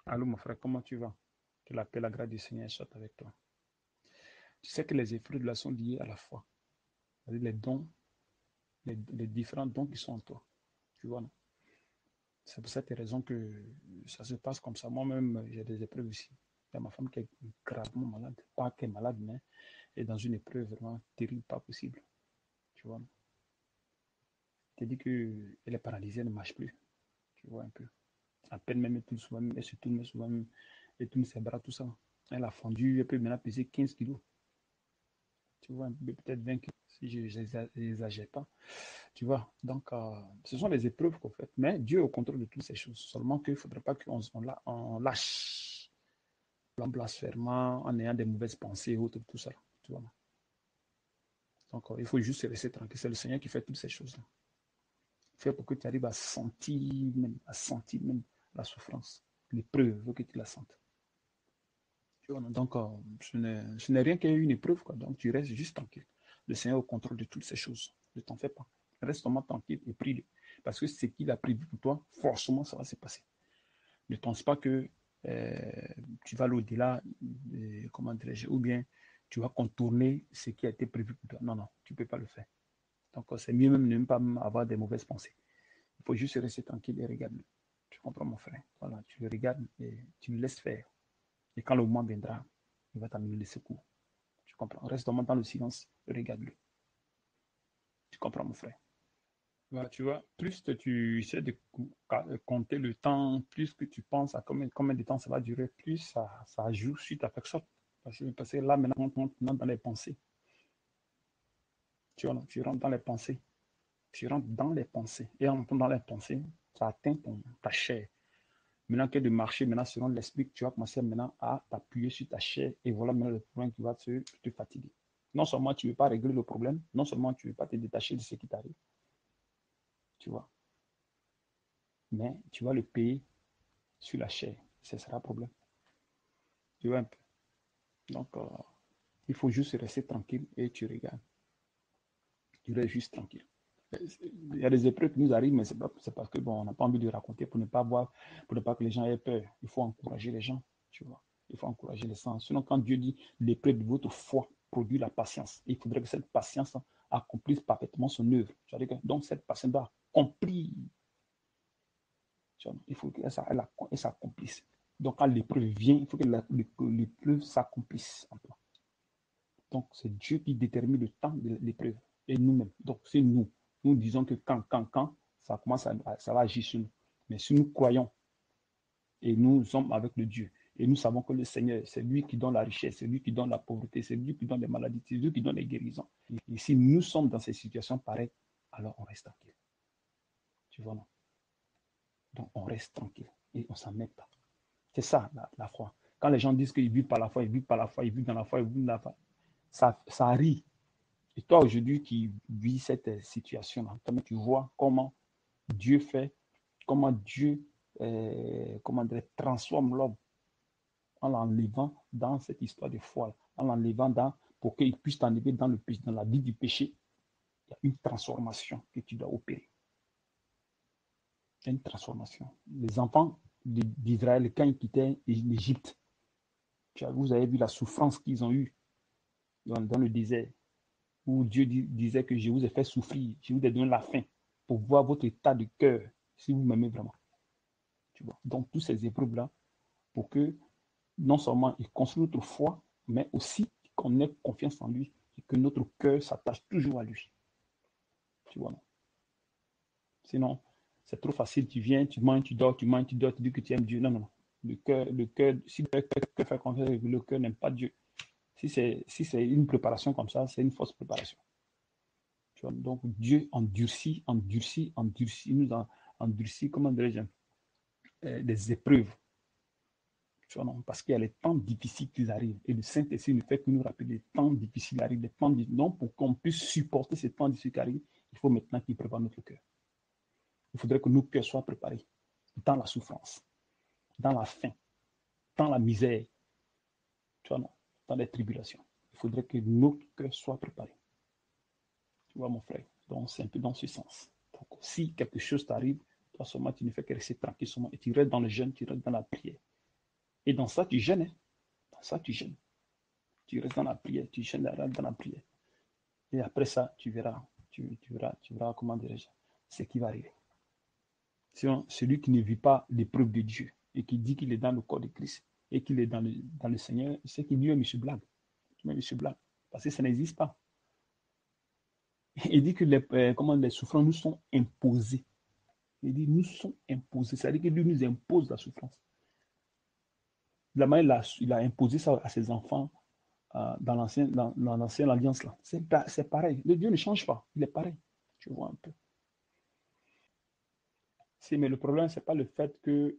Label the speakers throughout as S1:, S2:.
S1: Allô, mon frère, comment tu vas? Que la paix, la grâce du Seigneur soit avec toi. Tu sais que les effets de la sont liés à la foi. C'est-à-dire les dons, les différents dons qui sont en toi. Tu vois, non? C'est pour cette raison que ça se passe comme ça. Moi-même, j'ai des épreuves ici. Il y a ma femme qui est gravement malade. Pas qu'elle est malade, mais elle est dans une épreuve vraiment terrible, pas possible. Tu vois, non? Elle dit qu'elle est paralysée, elle ne marche plus. Tu vois un peu. À peine même, elle se tourne souvent, elle tourne ses bras, tout ça. Elle a fondu, elle peut maintenant peser 15 kilos. Tu vois, peut-être 20 kilos, si je n'exagère pas. Tu vois, donc ce sont les épreuves qu'on fait. Mais Dieu est au contrôle de toutes ces choses. Seulement qu'il ne faudrait pas on lâche en blasphèmement, en ayant des mauvaises pensées et autres, tout ça. Tu vois. Donc il faut juste rester tranquille. C'est le Seigneur qui fait toutes ces choses-là. Il fait pour que tu arrives à sentir même la souffrance, l'épreuve, que tu la sentes. Tu vois, donc ce n'est rien qu'une épreuve, quoi. Donc tu restes juste tranquille. Le Seigneur est au contrôle de toutes ces choses. Ne t'en fais pas. Reste seulement tranquille et prie-le. Parce que ce qu'il a prévu pour toi, forcément, ça va se passer. Ne pense pas que euh, tu vas l'au-delà, comment dirais-je, ou bien tu vas contourner ce qui a été prévu pour toi. Non, non, tu ne peux pas le faire. Donc c'est mieux même de ne pas avoir des mauvaises pensées. Il faut juste rester tranquille et regarder. Tu comprends, mon frère? Voilà, tu le regardes et tu le laisses faire. Et quand le moment viendra, il va t'amener les secours. Tu comprends? Reste dans le silence et regarde-le. Tu comprends, mon frère? Voilà, tu vois, plus que tu essaies de compter le temps, plus que tu penses à combien de temps ça va durer, plus ça joue sur ta personne. Parce que là, maintenant, on rentre dans les pensées. Tu vois, tu rentres dans les pensées. Tu rentres dans les pensées. Et en rentrant dans les pensées, ça atteint ta chair. Maintenant que de marcher, maintenant, selon l'esprit, tu vas commencer maintenant à t'appuyer sur ta chair. Et voilà maintenant le problème qui va te fatiguer. Non seulement tu ne veux pas régler le problème, non seulement tu ne veux pas te détacher de ce qui t'arrive, tu vois, mais tu vas le payer sur la chair. Ce sera un problème. Tu vois un peu. Donc, il faut juste rester tranquille et tu regardes. Tu restes juste tranquille. Il y a des épreuves qui nous arrivent, mais c'est parce que bon, on n'a pas envie de raconter pour ne pas voir, pour ne pas que les gens aient peur. Il faut encourager les gens, tu vois. Il faut encourager les gens. Sinon, quand Dieu dit l'épreuve de votre foi produit la patience, il faudrait que cette patience accomplisse parfaitement son œuvre. Donc, cette patience doit accomplir. Il faut qu'elle s'accomplisse. Donc, quand l'épreuve vient, il faut que l'épreuve s'accomplisse en toi. Donc, c'est Dieu qui détermine le temps de l'épreuve et nous-mêmes. Donc, c'est nous. Nous disons que quand, ça commence ça va agir sur nous. Mais si nous croyons et nous sommes avec le Dieu, et nous savons que le Seigneur, c'est lui qui donne la richesse, c'est lui qui donne la pauvreté, c'est lui qui donne les maladies, c'est lui qui donne les guérisons. Et si nous sommes dans ces situations pareilles, alors on reste tranquille. Tu vois, non? Donc, on reste tranquille et on ne s'en met pas. C'est ça, la foi. Quand les gens disent qu'ils vivent par la foi, ils vivent par la foi, ils vivent dans la foi, ils vivent dans la foi, ça rit. Et toi, aujourd'hui, qui vis cette situation-là, tu vois comment Dieu fait, comment Dieu comment dire, transforme l'homme en l'enlevant dans cette histoire de foi, en l'enlevant pour qu'il puisse t'enlever dans la vie du péché. Il y a une transformation que tu dois opérer. Il y a une transformation. Les enfants d'Israël, quand ils quittaient l'Égypte, vous avez vu la souffrance qu'ils ont eue dans le désert, où Dieu disait que je vous ai fait souffrir, je vous ai donné la faim pour voir votre état de cœur, si vous m'aimez vraiment. Tu vois. Donc, toutes ces épreuves-là, pour que non seulement il construise notre foi, mais aussi qu'on ait confiance en lui et que notre cœur s'attache toujours à lui. Tu vois, non? Sinon, c'est trop facile. Tu viens, tu manges, tu dors, tu manges, tu dors, tu dis que tu aimes Dieu. Non, non, non. Si le cœur fait confiance, le cœur n'aime pas Dieu. Si c'est une préparation comme ça, c'est une fausse préparation. Tu vois? Donc, Dieu endurcit, nous endurcit, comment dirais-je, des épreuves. Tu vois, non? Parce qu'il y a les temps difficiles qui arrivent. Et le Saint-Esprit ne fait que nous rappeler les temps difficiles qui arrivent. Donc, pour qu'on puisse supporter ces temps difficiles qui arrivent, il faut maintenant qu'il prépare notre cœur. Il faudrait que nos cœurs soient préparés dans la souffrance, dans la faim, dans la misère, tu vois, non? Dans les tribulations. Il faudrait que notre cœur soit préparé. Tu vois, mon frère. Donc, c'est un peu dans ce sens. Donc, si quelque chose t'arrive, toi seulement, tu ne fais que rester tranquille seulement et tu restes dans le jeûne, tu restes dans la prière. Et dans ça, tu gênes. Hein. Dans ça, tu gênes. Tu restes dans la prière, tu gênes dans la prière. Et après ça, tu verras comment dirais-je, ce qui va arriver. Sinon, celui qui ne vit pas l'épreuve de Dieu et qui dit qu'il est dans le corps de Christ et qu'il est dans le Seigneur, c'est qu'il lui-même se blague. Lui-même se blague. Parce que ça n'existe pas. Il dit que les souffrances nous sont imposées. Il dit nous sont imposés. C'est-à-dire que Dieu nous impose la souffrance. La manière, il a imposé ça à ses enfants dans l'ancienne alliance. Là. C'est pareil. Le Dieu ne change pas. Il est pareil. Tu vois un peu. Si, mais le problème, ce n'est pas le fait que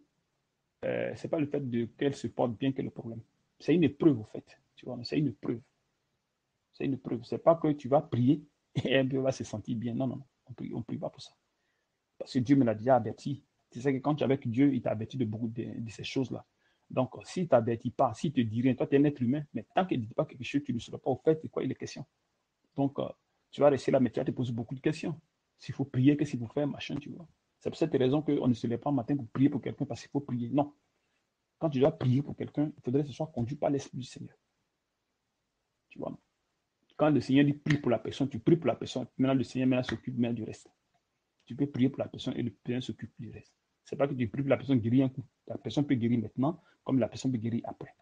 S1: c'est pas le fait qu'elle se porte bien que le problème. C'est une épreuve, au fait. Tu vois, c'est une épreuve. C'est une épreuve. C'est pas que tu vas prier et elle va se sentir bien. Non, non, non. On prie pas pour ça. Parce que Dieu me l'a déjà averti. Tu sais que quand tu es avec Dieu, il t'a averti de beaucoup de ces choses-là. Donc, s'il ne t'avertit pas, s'il te dit rien, toi, tu es un être humain, mais tant qu'il ne dit pas quelque chose, tu ne seras pas au fait de quoi il est question. Donc, tu vas rester là, mais tu vas te poser beaucoup de questions. S'il faut prier, qu'est-ce qu'il faut faire, machin, tu vois. C'est pour cette raison qu'on ne se lève pas le matin pour prier pour quelqu'un parce qu'il faut prier. Non. Quand tu dois prier pour quelqu'un, il faudrait que ce soit conduit par l'Esprit du Seigneur. Tu vois. Quand le Seigneur dit prie pour la personne, tu pries pour la personne. Maintenant, le Seigneur s'occupe du reste. Tu peux prier pour la personne et le Seigneur s'occupe du reste. C'est pas que tu pries pour la personne guérit un coup. La personne peut guérir maintenant, comme la personne peut guérir après.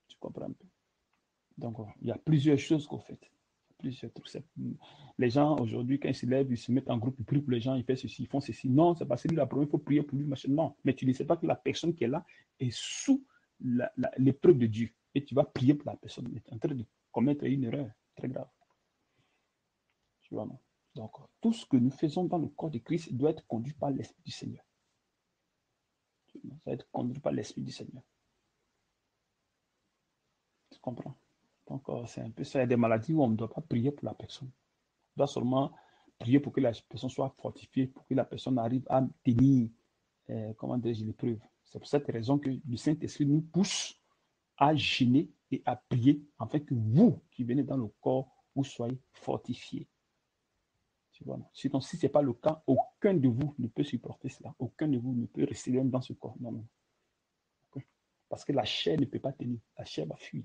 S1: Tu comprends un peu? Donc, il y a plusieurs choses qu'on fait. Plusieurs trucs. Les gens, aujourd'hui, quand ils se lèvent, ils se mettent en groupe, ils prient pour les gens, ils font ceci, ils font ceci. Non, c'est parce que lui, la première, il faut prier pour lui, machin. Non, mais tu ne sais pas que la personne qui est là est sous l'épreuve de Dieu. Et tu vas prier pour la personne. Tu es en train de commettre une erreur très grave. Tu vois, non? Donc, tout ce que nous faisons dans le corps de Christ doit être conduit par l'Esprit du Seigneur. Ça doit être conduit par l'Esprit du Seigneur. Tu comprends? Donc, c'est un peu ça. Il y a des maladies où on ne doit pas prier pour la personne. On doit seulement prier pour que la personne soit fortifiée, pour que la personne arrive à tenir, comment dire, l'épreuve. C'est pour cette raison que le Saint-Esprit nous pousse à gêner et à prier, afin que vous, qui venez dans le corps, vous soyez fortifiés. Tu vois, non? Sinon, si ce n'est pas le cas, aucun de vous ne peut supporter cela. Aucun de vous ne peut rester dans ce corps. Non, non. Okay? Parce que la chair ne peut pas tenir. La chair va fuir.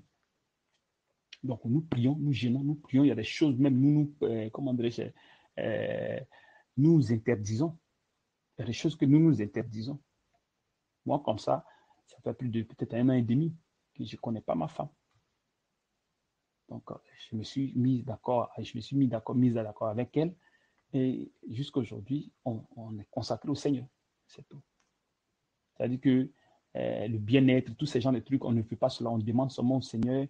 S1: Donc, nous prions, nous gênons, nous prions. Il y a des choses, même comment dirais-je, nous interdisons. Il y a des choses que nous interdisons. Moi, comme ça fait plus de peut-être 1 an et demi que je ne connais pas ma femme. Donc, je me suis mis d'accord avec elle. Et jusqu'à aujourd'hui, on est consacré au Seigneur. C'est tout. C'est-à-dire que le bien-être, tous ces genres de trucs, on ne fait pas cela. On demande seulement au Seigneur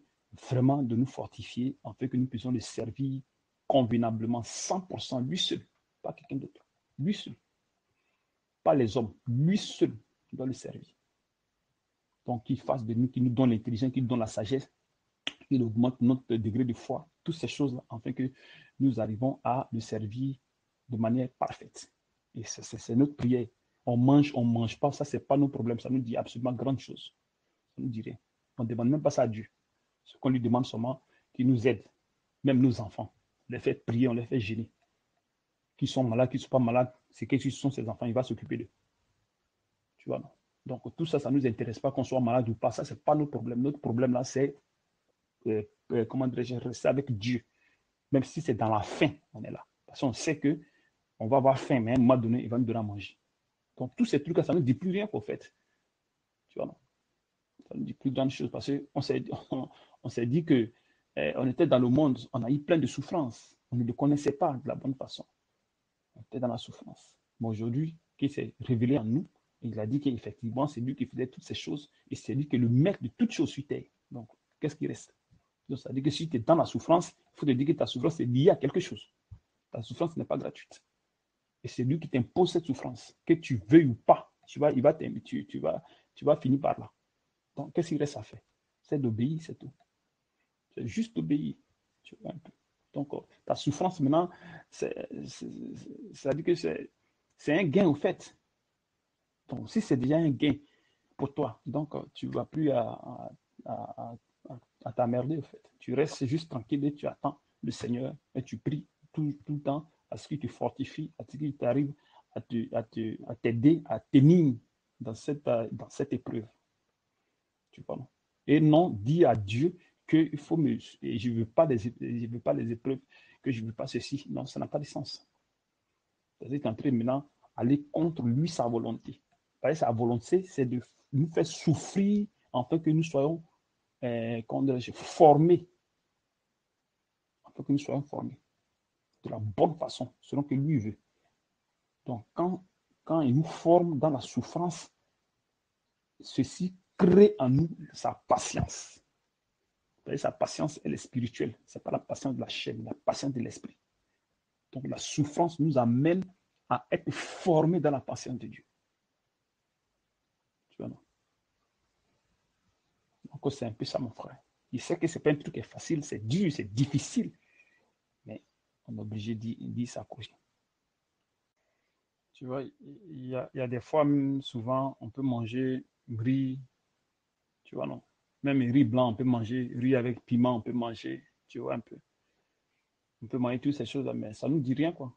S1: vraiment de nous fortifier afin que nous puissions le servir convenablement, 100%, lui seul, pas quelqu'un d'autre. Lui seul. Pas les hommes. Lui seul qui doit le servir. Donc, qu'il fasse de nous, qu'il nous donne l'intelligence, qu'il nous donne la sagesse, qu'il augmente notre degré de foi. Toutes ces choses-là, afin que nous arrivons à le servir de manière parfaite. Et c'est notre prière. On mange pas, ça, c'est pas nos problèmes. Ça nous dit absolument grande chose. Ça nous dit rien. On ne demande même pas ça à Dieu. Ce qu'on lui demande seulement, qu'il nous aide. Même nos enfants. On les fait prier, on les fait gêner. Qu'ils sont malades, qu'ils ne sont pas malades, c'est qu'ils sont ses enfants, il va s'occuper d'eux. Tu vois, non? Donc, tout ça, ça ne nous intéresse pas qu'on soit malade ou pas. Ça, ce n'est pas notre problème. Notre problème, là, c'est, comment dirais-je, rester avec Dieu. Même si c'est dans la faim, on est là. Parce qu'on sait qu'on va avoir faim, mais à un moment donné, il va nous donner à manger. Donc, tous ces trucs-là, ça ne nous dit plus rien, qu'au fait. Tu vois, non? Ça ne nous dit plus grande chose parce qu'on s'est dit que on était dans le monde, on a eu plein de souffrances. On ne le connaissait pas de la bonne façon. On était dans la souffrance. Mais aujourd'hui, qui s'est révélé en nous, il a dit qu'effectivement, c'est lui qui faisait toutes ces choses et c'est lui qui est le maître de toutes choses sur terre. Donc, qu'est-ce qui reste? Donc, ça veut dire que si tu es dans la souffrance, il faut te dire que ta souffrance est liée à quelque chose. Ta souffrance n'est pas gratuite. Et c'est lui qui t'impose cette souffrance, que tu veuilles ou pas. Tu vas finir par là. Donc, qu'est-ce qu'il reste à faire? C'est d'obéir, c'est tout. C'est juste d'obéir. Tu vois un peu. Donc, ta souffrance maintenant, ça veut dire que c'est un gain au fait. Donc, si c'est déjà un gain pour toi, donc tu ne vas plus à t'emmerder au fait. Tu restes juste tranquille et tu attends le Seigneur et tu pries tout le temps à ce qu'il te fortifie, à ce qu'il t'arrive à t'aider à tenir dans cette épreuve. Tu vois, non? Et non, dire à Dieu qu'il faut me... Et je ne veux pas les épreuves, que je ne veux pas ceci. Non, ça n'a pas de sens. C'est-à-dire qu'en train maintenant aller contre lui, sa volonté. Parce que sa volonté, c'est de nous faire souffrir en fait que nous soyons formés. En fait que nous soyons formés de la bonne façon, selon que lui veut. Donc, quand il nous forme dans la souffrance, ceci crée en nous sa patience. Sa patience, elle est spirituelle. Ce n'est pas la patience de la chair, mais la patience de l'esprit. Donc, la souffrance nous amène à être formés dans la patience de Dieu. Tu vois, non? Donc, c'est un peu ça, mon frère. Il sait que ce n'est pas un truc qui est facile, c'est dur, c'est difficile. Mais on est obligé d'y s'accrocher. Tu vois, il y a des fois, même souvent, on peut manger riz, tu vois, non? Même riz blanc, on peut manger, riz avec piment, on peut manger, tu vois, un peu. On peut manger toutes ces choses-là, mais ça ne nous dit rien, quoi.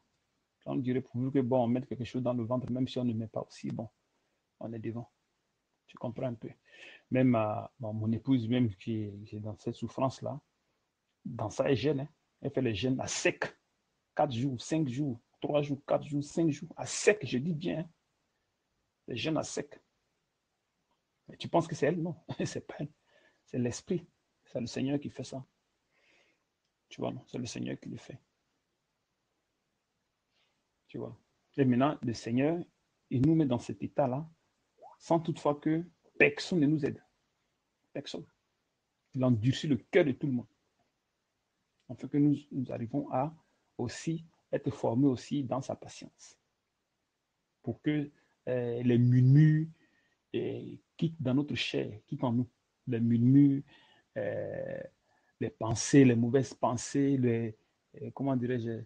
S1: Ça nous dirait pourvu que, bon, on mette quelque chose dans le ventre, même si on ne met pas aussi, bon, on est devant. Tu comprends un peu. Même mon épouse, même qui est dans cette souffrance-là, dans ça, elle gêne, hein. Elle fait les gènes à sec. 4 jours, 5 jours, 3 jours, 4 jours, 5 jours, à sec, je dis bien, hein. Les gènes à sec. Mais tu penses que c'est elle? Non, c'est pas elle. C'est l'esprit. C'est le Seigneur qui fait ça. Tu vois, non? C'est le Seigneur qui le fait. Tu vois. Et maintenant, le Seigneur, il nous met dans cet état-là, sans toutefois que personne ne nous aide. Personne. Il endurcit le cœur de tout le monde. En fait que nous arrivons à aussi être formés aussi dans sa patience. Pour que les murmures quittent dans notre chair, quittent en nous. Les murmures, euh, les pensées, les mauvaises pensées, comment dirais-je,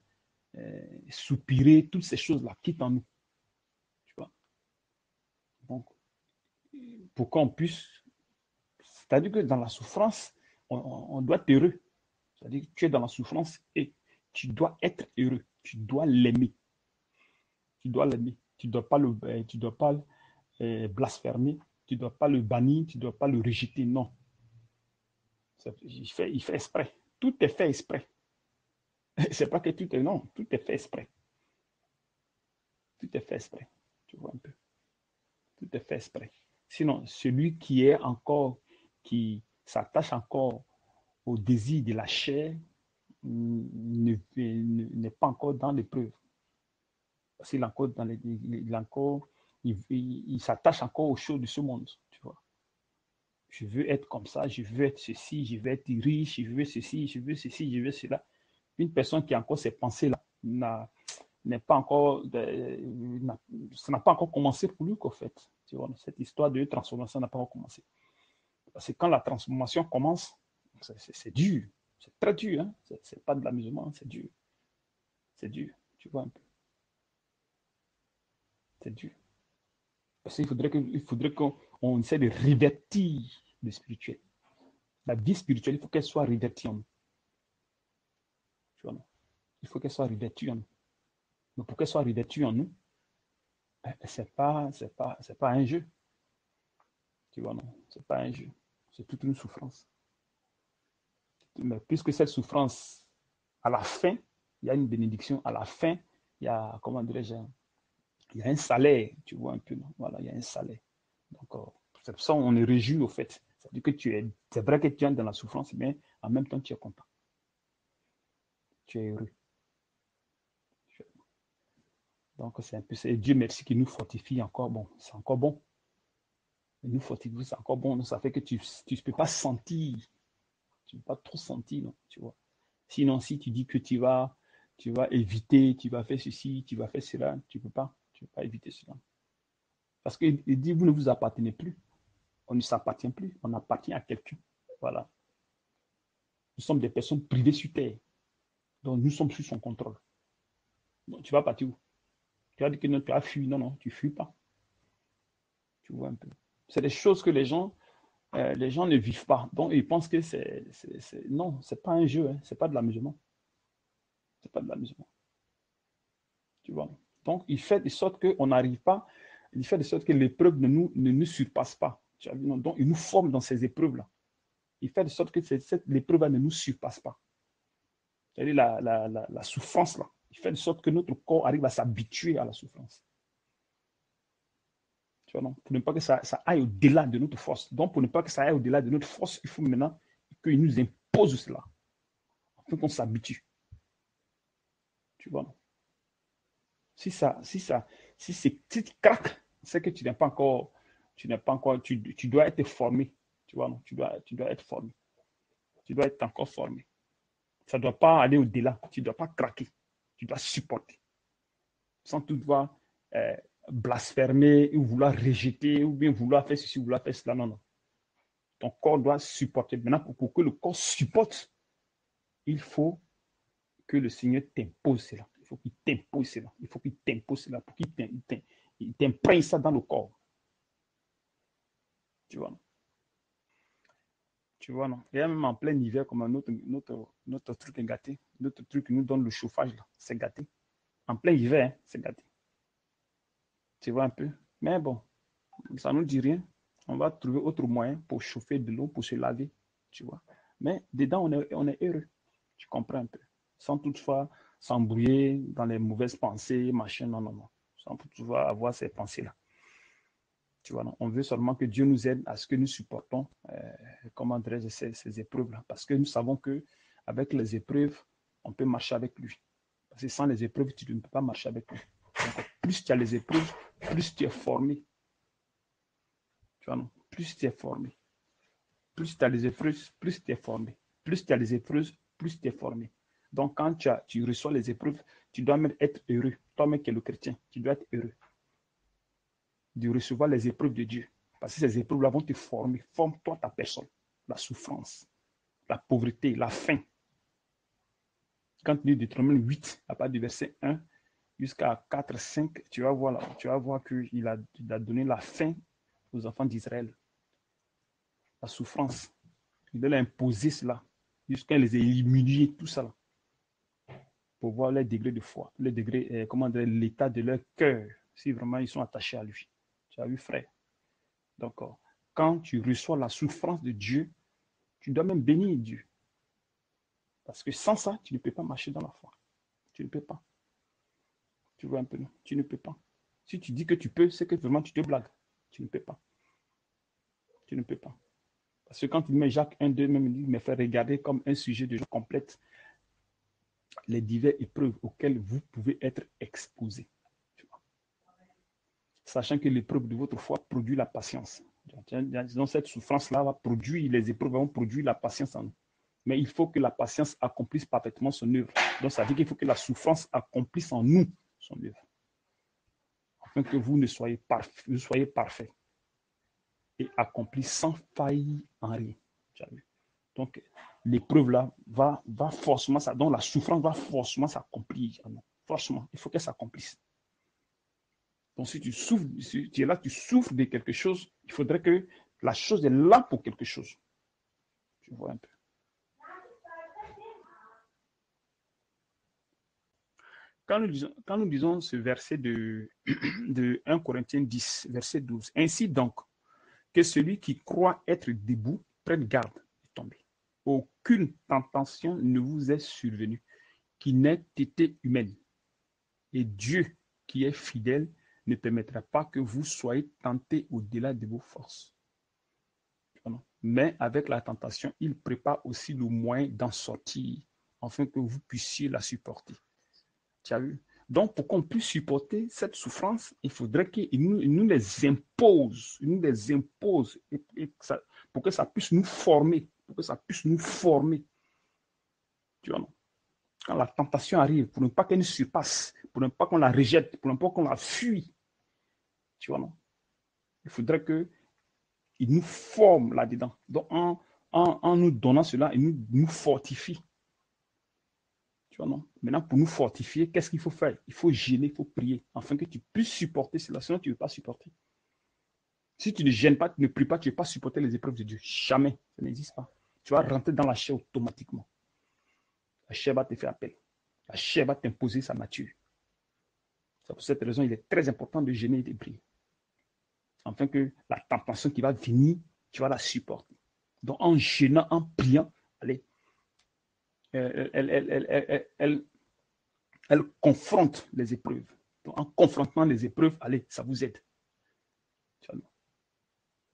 S1: soupirer, toutes ces choses-là quittent en nous. Tu vois? Donc, pour qu'on puisse, c'est-à-dire que dans la souffrance, on doit être heureux. C'est-à-dire que tu es dans la souffrance et tu dois être heureux. Tu dois l'aimer. Tu dois l'aimer. Tu dois pas blasphémer. Tu ne dois pas le bannir. Tu ne dois pas le rejeter. Non. Il fait exprès. Tout est fait exprès. C'est pas que tout est... Non, tout est fait exprès. Tout est fait exprès. Tu vois un peu. Tout est fait exprès. Sinon, celui qui s'attache encore au désir de la chair n'est pas encore dans l'épreuve. Parce qu'il encore dans les, il encore, il s'attache encore aux choses de ce monde, tu vois. Je veux être comme ça, je veux être ceci, je veux être riche, je veux ceci, je veux ceci, je veux cela. Une personne qui a encore ces pensées-là n'est pas encore, ça n'a pas encore commencé pour lui, qu'en fait. Tu vois, cette histoire de transformation n'a pas encore commencé. Parce que quand la transformation commence, c'est dur, c'est très dur, hein? C'est pas de l'amusement, c'est dur. C'est dur, tu vois un peu. C'est dur. Parce qu'il faudrait qu'on essaie de revêtir le spirituel. La vie spirituelle, il faut qu'elle soit revêtie en nous. Tu vois, non? Il faut qu'elle soit revêtue en nous. Mais pour qu'elle soit revêtue en nous, c'est pas un jeu. Tu vois, non? C'est pas un jeu. C'est toute une souffrance. Mais puisque cette souffrance, à la fin, il y a une bénédiction. À la fin, il y a, comment dirais-je, il y a un salaire, tu vois un peu, non? Voilà, il y a un salaire. Donc, c'est pour ça qu'on est réjoui au fait. C'est-à-dire que c'est vrai que tu es dans la souffrance, mais en même temps, tu es content. Tu es heureux. Donc, c'est un peu, c'est Dieu merci qui nous fortifie encore. Bon, c'est encore bon. Il nous fortifie, c'est encore bon. Donc, ça fait que tu ne peux pas sentir, tu ne peux pas trop sentir, non, tu vois. Sinon, si tu dis que tu vas éviter, tu vas faire ceci, tu vas faire cela, tu peux pas éviter cela. Parce qu'il dit, vous ne vous appartenez plus. On ne s'appartient plus. On appartient à quelqu'un. Voilà. Nous sommes des personnes privées sur terre. Donc, nous sommes sous son contrôle. Donc, tu vas partir où? Tu vas dire que non, tu as fui. Non, non, tu ne fuis pas. Tu vois un peu. C'est des choses que les gens ne vivent pas. Donc, ils pensent que non, ce n'est pas un jeu. Hein. Ce n'est pas de l'amusement. Ce n'est pas de l'amusement. Tu vois. Donc, il fait de sorte qu'on n'arrive pas. Il fait de sorte que l'épreuve ne nous surpasse pas. Tu as vu, non? Donc, il nous forme dans ces épreuves-là. Il fait de sorte que l'épreuve ne nous surpasse pas. C'est-à-dire la souffrance, là. Il fait de sorte que notre corps arrive à s'habituer à la souffrance. Tu vois, non? Pour ne pas que ça aille au-delà de notre force. Donc, pour ne pas que ça aille au-delà de notre force, il faut maintenant qu'il nous impose cela. Afin qu'on s'habitue. Tu vois, non? Si tu craques, c'est que tu n'es pas encore, tu dois être formé. Tu vois, non? Tu dois être formé. Tu dois être encore formé. Ça ne doit pas aller au-delà. Tu ne dois pas craquer. Tu dois supporter. Sans toutefois euh, blasphémer ou vouloir rejeter ou bien vouloir faire ceci ou vouloir faire cela. Non, non. Ton corps doit supporter. Maintenant, pour que le corps supporte, il faut que le Seigneur t'impose cela. Il faut qu'il t'impose cela. Il faut qu'il t'impose cela pour qu'il t'imprègne ça dans le corps. Tu vois, non? Tu vois, non? Et même en plein hiver, comme notre truc est gâté. Notre truc qui nous donne le chauffage, là, c'est gâté. En plein hiver, hein, c'est gâté. Tu vois un peu? Mais bon, ça ne nous dit rien. On va trouver autre moyen pour chauffer de l'eau, pour se laver. Tu vois? Mais dedans, on est heureux. Tu comprends un peu? Sans toutefois s'embrouiller dans les mauvaises pensées, machin, non, non, non. Sans toutefois avoir ces pensées-là. Tu vois, non? On veut seulement que Dieu nous aide à ce que nous supportons, comment dirais-je, ces épreuves-là. Parce que nous savons qu'avec les épreuves, on peut marcher avec lui. Parce que sans les épreuves, tu ne peux pas marcher avec lui. Donc, plus tu as les épreuves, plus tu es formé. Tu vois, non? Plus tu es formé. Plus tu as les épreuves, plus tu es formé. Plus tu as les épreuves, plus tu es formé. Donc, quand tu reçois les épreuves, tu dois même être heureux. Toi-même qui es le chrétien, tu dois être heureux de recevoir les épreuves de Dieu. Parce que ces épreuves-là vont te former. Forme-toi ta personne. La souffrance, la pauvreté, la faim. Quand tu lis Deutéronome 8, à partir du verset 1 jusqu'à 4, 5, tu vas voir qu'il a donné la faim aux enfants d'Israël. La souffrance. Il a imposé cela jusqu'à les humilier, tout ça. Là, pour voir les degrés de foi, les degrés, comment dire, l'état de leur cœur, si vraiment ils sont attachés à lui. Tu as vu, frère? Donc, quand tu reçois la souffrance de Dieu, tu dois même bénir Dieu. Parce que sans ça, tu ne peux pas marcher dans la foi. Tu ne peux pas. Tu vois un peu, non? Tu ne peux pas. Si tu dis que tu peux, c'est que vraiment tu te blagues. Tu ne peux pas. Tu ne peux pas. Parce que quand il met Jacques 1, 2, même il me fait regarder comme un sujet de jeu complète les diverses épreuves auxquelles vous pouvez être exposés. Sachant que l'épreuve de votre foi produit la patience. Donc cette souffrance-là va produire, les épreuves vont produire la patience en nous. Mais il faut que la patience accomplisse parfaitement son œuvre. Donc ça veut dire qu'il faut que la souffrance accomplisse en nous son œuvre. Afin que vous ne soyez parfaits et accomplis sans faillir en rien. Donc l'épreuve là va forcément, donc la souffrance va forcément s'accomplir. Forcément, il faut qu'elle s'accomplisse. Donc, si tu souffres, si tu es là, tu souffres de quelque chose, il faudrait que la chose est là pour quelque chose. Tu vois un peu. Quand nous disons ce verset de 1 Corinthiens 10, verset 12, ainsi donc, que celui qui croit être debout prenne garde de tomber. Aucune tentation ne vous est survenue qui n'ait été humaine. Et Dieu, qui est fidèle, ne permettra pas que vous soyez tentés au-delà de vos forces. Mais avec la tentation, il prépare aussi le moyen d'en sortir, afin que vous puissiez la supporter. Tu as vu? Donc, pour qu'on puisse supporter cette souffrance, il faudrait qu'il nous les impose, il nous les impose, pour que ça puisse nous former, pour que ça puisse nous former. Tu vois, non? Quand la tentation arrive, pour ne pas qu'elle nous surpasse, pour ne pas qu'on la rejette, pour ne pas qu'on la fuit, tu vois, non? Il faudrait qu'il nous forme là-dedans. Donc, en nous donnant cela, il nous fortifie. Tu vois, non? Maintenant, pour nous fortifier, qu'est-ce qu'il faut faire? Il faut gêner, il faut prier, afin que tu puisses supporter cela. Sinon, tu ne veux pas supporter. Si tu ne gênes pas, tu ne pries pas, tu ne veux pas supporter les épreuves de Dieu. Jamais. Ça n'existe pas. Tu vas rentrer dans la chair automatiquement. La chair va te faire appel. La chair va t'imposer sa nature. C'est pour cette raison qu'il est très important de gêner et de prier. afin que la tentation qui va venir, tu vas la supporter. Donc, en jeûnant, en priant, allez, elle confronte les épreuves. Donc, en confrontant les épreuves, allez, ça vous aide.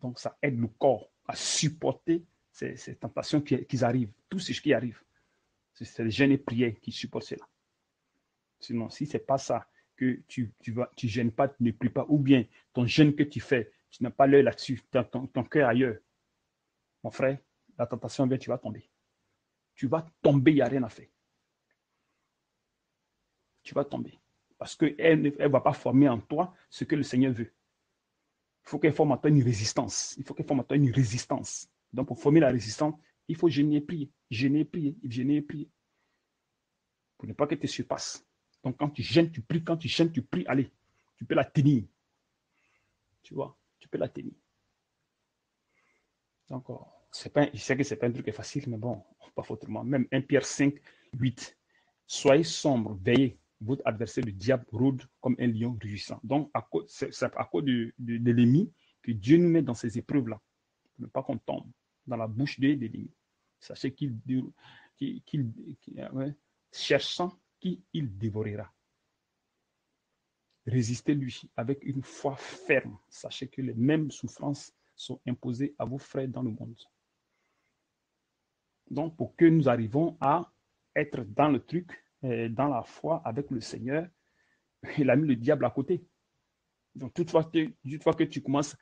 S1: Donc, ça aide le corps à supporter ces tentations qui arrivent, tout ce qui arrive. C'est les jeûnes et prières qui supportent cela. Sinon, si ce n'est pas ça, que tu jeûnes pas, tu ne pries pas, ou bien ton jeûne que tu fais, tu n'as pas l'œil là-dessus, ton cœur ailleurs, mon frère, la tentation vient, tu vas tomber. Tu vas tomber, il n'y a rien à faire. Tu vas tomber. Parce qu'elle ne va pas former en toi ce que le Seigneur veut. Il faut qu'elle forme en toi une résistance. Il faut qu'elle forme en toi une résistance. Donc, pour former la résistance, il faut jeûner et prier. Jeûner et prier. Jeûner et prier. Pour ne pas qu'elle te surpasse. Donc, quand tu jeûnes, tu pries. Quand tu jeûnes, tu pries. Allez, tu peux la tenir. Tu vois, tu peux la tenir. Donc, je sais que ce n'est pas un truc facile, mais bon, pas autrement. Même 1 Pierre 5, 8. Soyez sombre, veillez. Votre adversaire, le diable, rôde comme un lion rugissant. Donc, c'est à cause de l'ennemi que Dieu nous met dans ces épreuves-là. Pour ne pas qu'on tombe dans la bouche de l'ennemi. Sachez cherchant qui il dévorera. Résistez-lui avec une foi ferme. Sachez que les mêmes souffrances sont imposées à vos frères dans le monde. Donc, pour que nous arrivions à être dans le truc, dans la foi avec le Seigneur, il a mis le diable à côté. Donc, toutefois que tu commences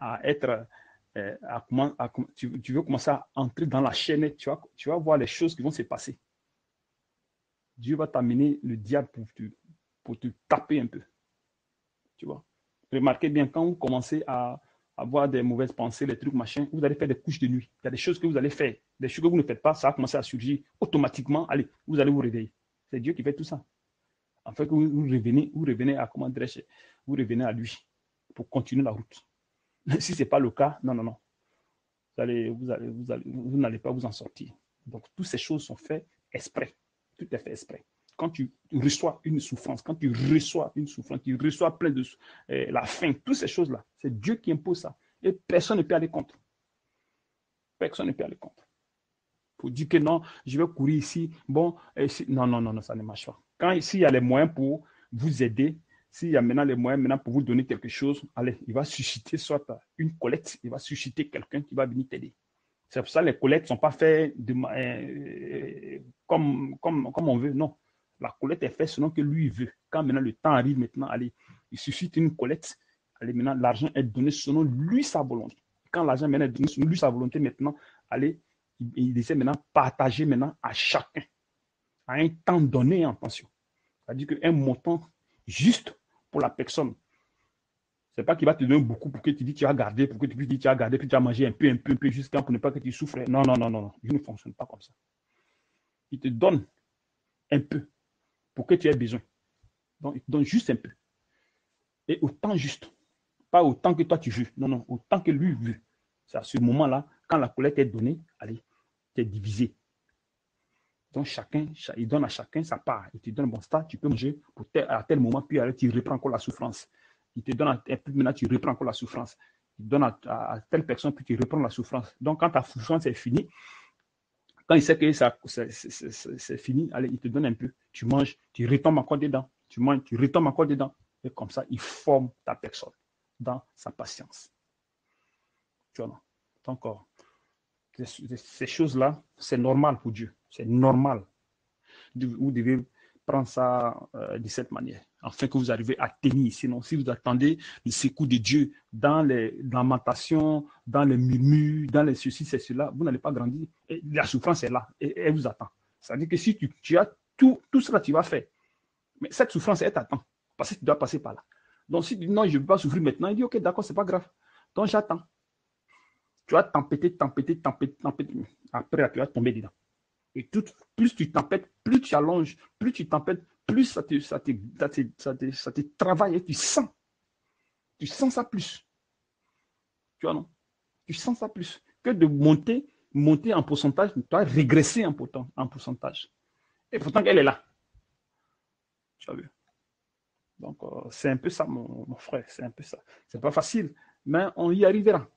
S1: à être, tu veux commencer à entrer dans la chaîne, tu vas voir les choses qui vont se passer. Dieu va t'amener le diable pour te taper un peu. Tu vois. Remarquez bien, quand vous commencez à avoir des mauvaises pensées, les trucs, machin, vous allez faire des couches de nuit. Il y a des choses que vous allez faire, des choses que vous ne faites pas, ça va commencer à surgir automatiquement. Allez, vous allez vous réveiller. C'est Dieu qui fait tout ça. En fait, vous revenez à, comment dirais-je, vous revenez à lui pour continuer la route. Si ce n'est pas le cas, non. Vous n'allez pas vous en sortir. Donc, toutes ces choses sont faites exprès. Tout est fait exprès. Quand tu reçois une souffrance, tu reçois plein de la faim, toutes ces choses-là, c'est Dieu qui impose ça. Et personne ne peut aller contre. Personne ne peut aller contre. Pour dire que non, je vais courir ici, bon, non, ça ne marche pas. Quand ici, il y a les moyens pour vous aider, s'il y a maintenant les moyens maintenant pour vous donner quelque chose, allez, il va susciter soit une collecte, il va susciter quelqu'un qui va venir t'aider. C'est pour ça que les collectes ne sont pas faites comme on veut, non. La collecte est faite selon que lui veut. Quand maintenant le temps arrive, maintenant, allez, il suscite une collecte, allez, maintenant l'argent est donné selon lui sa volonté. Quand l'argent maintenant est donné selon lui sa volonté, maintenant, allez, il essaie maintenant de partager maintenant à chacun, à un temps donné en pension. C'est-à-dire qu'un montant juste pour la personne. C'est pas qu'il va te donner beaucoup pour que tu dis que tu as gardé, pour que tu puisses dire que tu as gardé, puis tu as mangé un peu, jusqu'à pour ne pas que tu souffres. Non. Je ne fonctionne pas comme ça. Il te donne un peu pour que tu aies besoin. Donc, il te donne juste un peu. Et autant juste. Pas autant que toi tu veux. Non, autant que lui veut. C'est à ce moment-là, quand la collecte est donnée, allez, tu es divisé. Donc, il donne à chacun sa part. Il te donne, bon, ça, tu peux manger à tel moment, puis alors, tu reprends encore la souffrance. Il te donne un peu, maintenant, tu reprends encore la souffrance. Il donne à telle personne, puis tu reprends la souffrance. Donc, quand ta souffrance est finie, quand il sait que c'est fini, allez, il te donne un peu. Tu manges, tu retombes encore dedans. Tu manges, tu retombes encore dedans. Et comme ça, il forme ta personne dans sa patience. Tu vois, donc, ces choses-là, c'est normal pour Dieu. C'est normal. Vous devez prendre ça de cette manière, afin que vous arrivez à tenir. Sinon, si vous attendez le secours de Dieu dans les lamentations, dans les murmures, dans les ceci, c'est cela, vous n'allez pas grandir. Et la souffrance est là, et elle vous attend. C'est-à-dire que si tu as tout cela, tu vas faire. Mais cette souffrance, elle t'attend, parce que tu dois passer par là. Donc, si tu dis non, je ne veux pas souffrir maintenant, il dit ok, d'accord, c'est pas grave. Donc, j'attends. Tu vas tempêter. Après, tu vas tomber dedans. Et plus tu tempêtes, plus tu allonges, plus tu tempêtes, plus ça te travaille et tu sens. Tu sens ça plus. Tu vois, non? Tu sens ça plus. Que de monter en pourcentage, tu vas régresser en pourcentage. Et pourtant qu'elle est là. Tu as vu? Donc, c'est un peu ça, mon frère. C'est un peu ça. C'est pas facile. Mais on y arrivera.